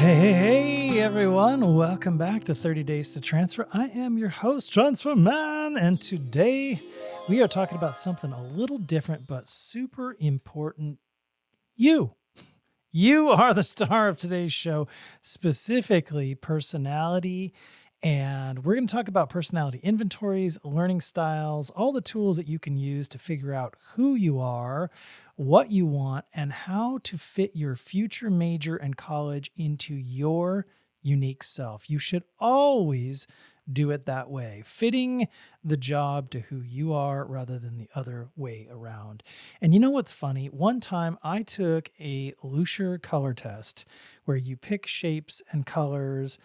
Hey, everyone. Welcome back to 30 Days to Transfer. I am your host, Transfer Man, and today we are talking about something a little different but super important. You. You are the star of today's show, specifically personality. And we're going to talk about personality inventories, learning styles, all the tools that you can use to figure out who you are, what you want, and how to fit your future major and college into your unique self. You should always do it that way, fitting the job to who you are rather than the other way around. And you know what's funny? One time I took a Lucier color test where you pick shapes and colors.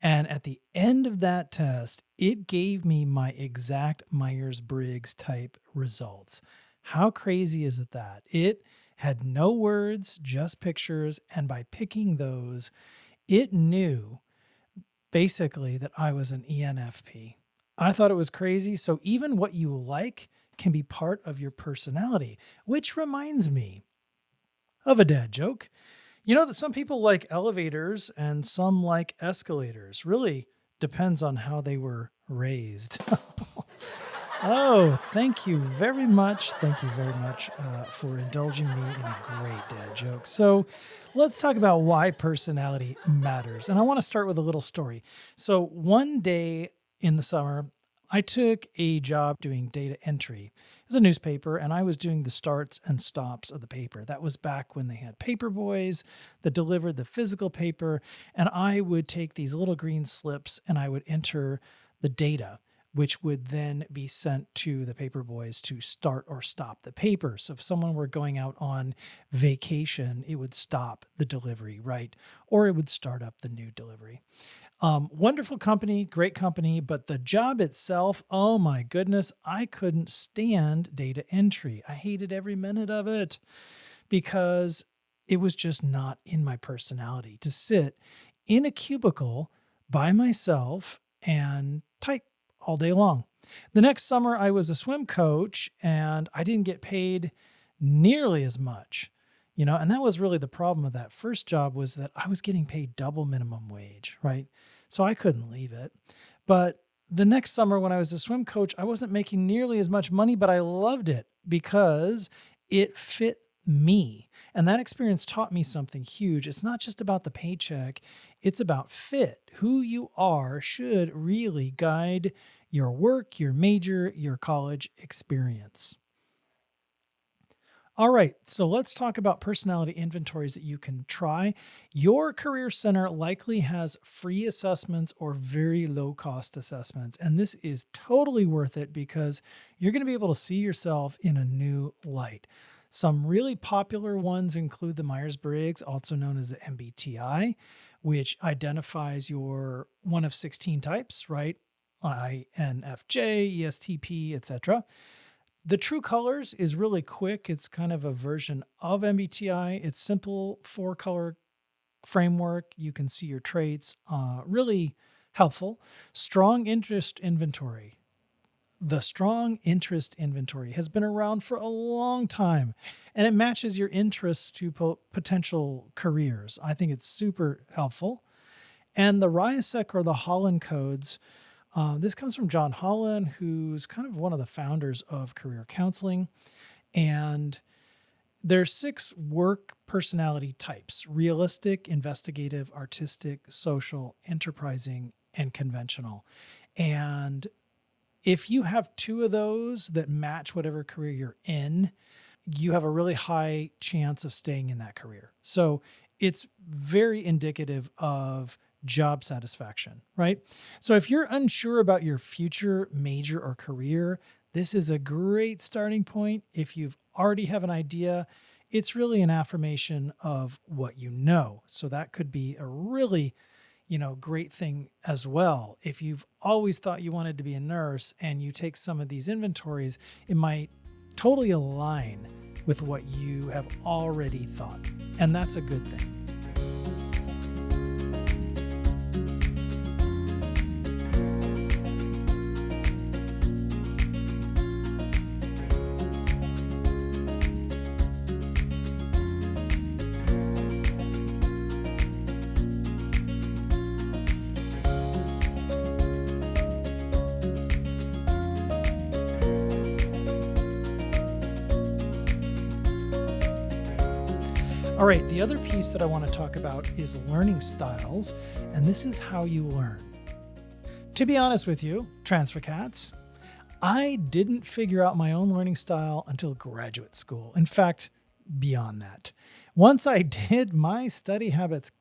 And at the end of that test, it gave me my exact Meyers Briggs type results. How crazy is it that? It had no words, just pictures. And by picking those, it knew basically that I was an ENFP. I thought it was crazy. So even what you like can be part of your personality, which reminds me of a dad joke. You know that some people like elevators and some like escalators. Really depends on how they were raised. Oh, thank you very much. Thank you very much for indulging me in a great dad joke. So let's talk about why personality matters. And I want to start with a little story. So one day in the summer, I took a job doing data entry. It was a newspaper, and I was doing the starts and stops of the paper. That was back when they had paper boys that delivered the physical paper, and I would take these little green slips and I would enter the data, which would then be sent to the paper boys to start or stop the paper. So if someone were going out on vacation, it would stop the delivery, right? Or it would start up the new delivery. Wonderful company, great company, but the job itself, oh my goodness, I couldn't stand data entry. I hated every minute of it because it was just not in my personality to sit in a cubicle by myself and type all day long. The next summer, I was a swim coach and I didn't get paid nearly as much. And that was really the problem with that first job, was that I was getting paid double minimum wage, right? So I couldn't leave it. But the next summer when I was a swim coach, I wasn't making nearly as much money, but I loved it because it fit me. And that experience taught me something huge. It's not just about the paycheck. It's about fit. Who you are should really guide your work, your major, your college experience. All right, so let's talk about personality inventories that you can try. Your career center likely has free assessments or very low-cost assessments, and this is totally worth it because you're going to be able to see yourself in a new light. Some really popular ones include the Meyers Briggs, also known as the MBTI, which identifies your one of 16 types, right? INFJ, ESTP, etc. The True Colors is really quick. It's kind of a version of MBTI. It's simple 4-color framework. You can see your traits. Really helpful. Strong Interest Inventory. The Strong Interest Inventory has been around for a long time, and it matches your interests to potential careers. I think it's super helpful. And the RIASEC, or the Holland codes, this comes from John Holland, who's kind of one of the founders of career counseling. And there's 6 work personality types: realistic, investigative, artistic, social, enterprising, and conventional. And if you have 2 of those that match whatever career you're in, you have a really high chance of staying in that career. So it's very indicative of job satisfaction, right? So if you're unsure about your future major or career, this is a great starting point. If you've already have an idea, it's really an affirmation of what you know. So that could be a really, great thing as well. If you've always thought you wanted to be a nurse and you take some of these inventories, it might totally align with what you have already thought. And that's a good thing. All right, the other piece that I want to talk about is learning styles, and this is how you learn. To be honest with you, Transfer Cats, I didn't figure out my own learning style until graduate school. In fact, beyond that. Once I did, my study habits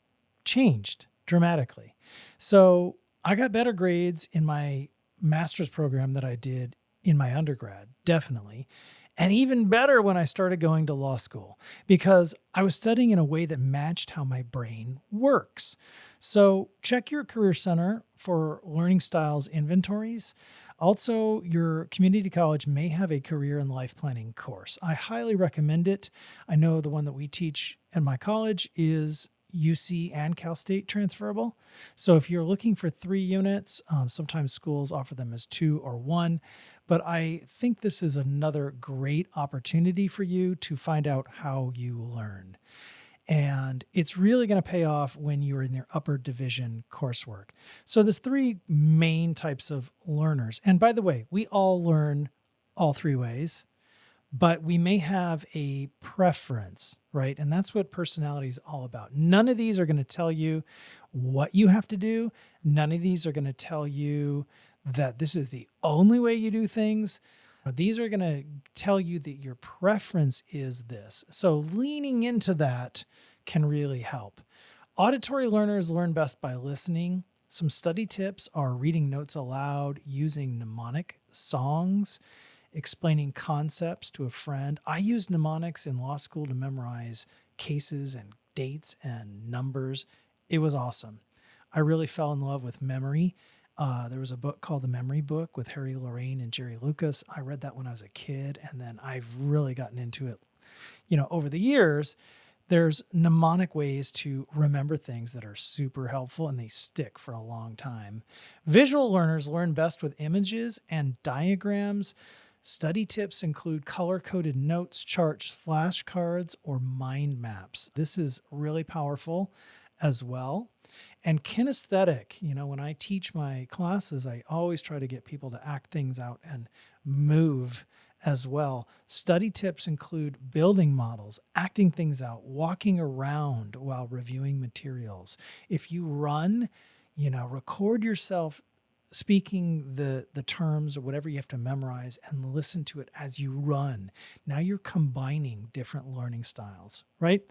changed dramatically. So I got better grades in my master's program that I did in my undergrad, definitely. And even better when I started going to law school because I was studying in a way that matched how my brain works. So check your career center for learning styles inventories. Also, your community college may have a career and life planning course. I highly recommend it. I know the one that we teach at my college is UC and Cal State transferable. So if you're looking for 3 units, sometimes schools offer them as 2 or 1. But I think this is another great opportunity for you to find out how you learn. And it's really going to pay off when you're in your upper division coursework. So there's 3 main types of learners. And by the way, we all learn all 3 ways, but we may have a preference, right? And that's what personality is all about. None of these are going to tell you what you have to do. None of these are going to tell you that this is the only way you do things. These are going to tell you that your preference is this. So leaning into that can really help. Auditory learners learn best by listening. Some study tips are reading notes aloud, using mnemonic songs, explaining concepts to a friend. I used mnemonics in law school to memorize cases and dates and numbers. It was awesome. I really fell in love with memory. There was a book called The Memory Book with Harry Lorraine and Jerry Lucas. I read that when I was a kid, and then I've really gotten into it, over the years. There's mnemonic ways to remember things that are super helpful, and they stick for a long time. Visual learners learn best with images and diagrams. Study tips include color-coded notes, charts, flashcards, or mind maps. This is really powerful as well. And kinesthetic, when I teach my classes, I always try to get people to act things out and move as well. Study tips include building models, acting things out, walking around while reviewing materials. If you run, record yourself speaking the terms or whatever you have to memorize and listen to it as you run. Now you're combining different learning styles, right?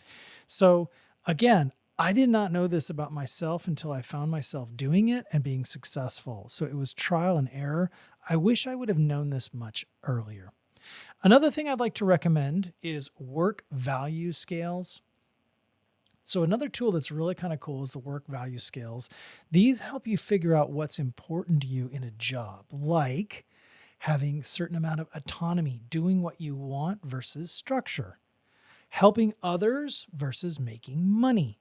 So again, I did not know this about myself until I found myself doing it and being successful. So it was trial and error. I wish I would have known this much earlier. Another thing I'd like to recommend is work value scales. So another tool that's really kind of cool is the work value scales. These help you figure out what's important to you in a job, like having a certain amount of autonomy, doing what you want versus structure, helping others versus making money,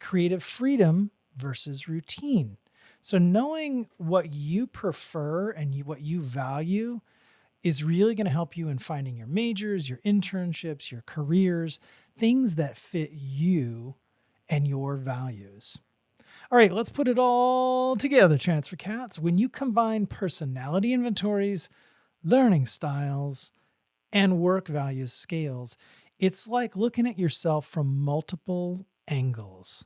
creative freedom versus routine. So knowing what you prefer and what you value is really going to help you in finding your majors, your internships, your careers, things that fit you and your values. All right, let's put it all together, Transfer Cats. When you combine personality inventories, learning styles, and work values scales, it's like looking at yourself from multiple angles.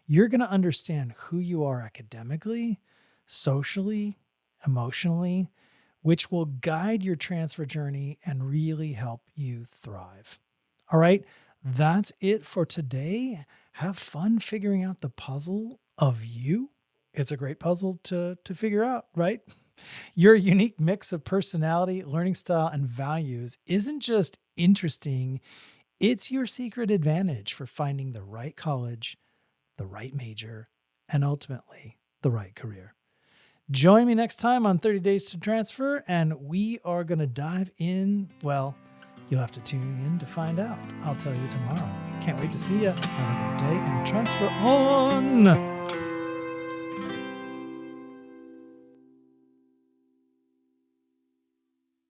You're going to understand who you are academically, socially, emotionally, which will guide your transfer journey and really help you thrive. All right, that's it for today. Have fun figuring out the puzzle of you. It's a great puzzle to figure out, right? Your unique mix of personality, learning style, and values isn't just interesting, it's your secret advantage for finding the right college, the right major, and ultimately the right career. Join me next time on 30 Days to Transfer, and we are going to dive in. Well, you'll have to tune in to find out. I'll tell you tomorrow. Can't wait to see you. Have a great day and transfer on.